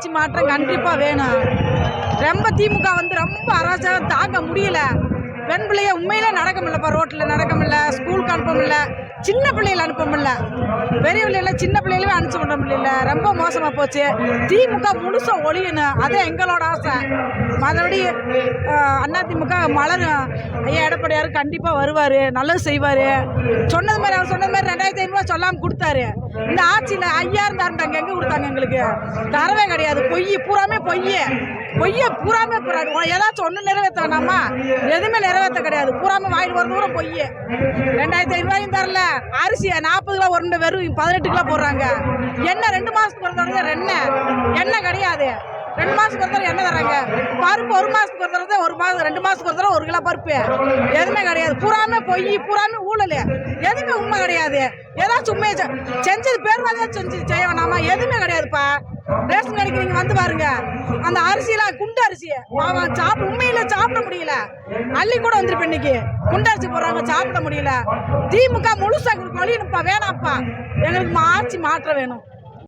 ஆட்சி மாற்றம் கண்டிப்பாக வேணும். ரொம்ப திமுக வந்து ரொம்ப அராஜகம் தாங்க முடியல. பெண் பிள்ளைய உண்மையிலே நடக்க முடியலப்பா, ரோட்டில் நடக்க முடியல, ஸ்கூலுக்கு அனுப்ப முடியல, சின்ன பிள்ளைகளை அனுப்ப முடியல, பெரிய பிள்ளைகளை சின்ன பிள்ளைகளே அனுப்பிச்சு விட முடியல. ரொம்ப மோசமாக போச்சு. திமுக முழுசாக ஒழியணும், அதான் எங்களோட ஆசை. மற்றபடி அதிமுக மலரும். ஐயா எடப்பாடியார் கண்டிப்பாக வருவார், நல்லது செய்வார். சொன்னது மாதிரி அவர் சொன்னது மாதிரி 2500 சொல்லாமல் கொடுத்தாரு. இந்த ஆட்சியில் 5000 தரண்டாங்க, எங்கே கொடுத்தாங்க? எங்களுக்கு தரவே கிடையாது. பொய் பூராமே பொய்யே பூராமே போறாரு. ஏதாச்சும் ஒன்று நிறைவேற்ற வேணாமா? எதுவுமே நிறைவேற்ற கிடையாது. பூராமே வாயில் ஒரு தூரம் பொய். 2500 தரல. அரிசி 40 கிலோ ஒரு வெறும் 18 கிலோ போடுறாங்க. என்ன 2 மாதத்துக்கு ஒரு தடவை எண்ணெய் கிடையாது. 2 மாதத்துக்கு ஒரு தடவை எண்ணெய் தராங்க. பருப்பு 1 மாதத்துக்கு ஒரு தடவை, 2 மாதத்துக்கு ஒரு தடவை 1 கிலோ பருப்பு. எதுவுமே கிடையாது. பூராமே பொய், பூராமே ஊழல். எதுவுமே உண்மை கிடையாது. ஏதாச்சும் உண்மையை செஞ்சது பேர் செஞ்சு செய்ய வேணாமா? எதுவுமே கிடையாதுப்பா. ரேஷன் கடைக்கு நீங்க வந்து பாருங்க, அந்த அரிசியெல்லாம் குண்டு அரிசி உண்மையில சாப்பிட முடியல. அள்ளி கூட வந்துருப்ப, இன்னைக்கு குண்டு அரிசி போடுறாங்க, சாப்பிட முடியல. திமுக முழுசா வழியனுப்பா, வேணாப்பா. எங்களுக்கு ஆட்சி மாற்ற வேணும்.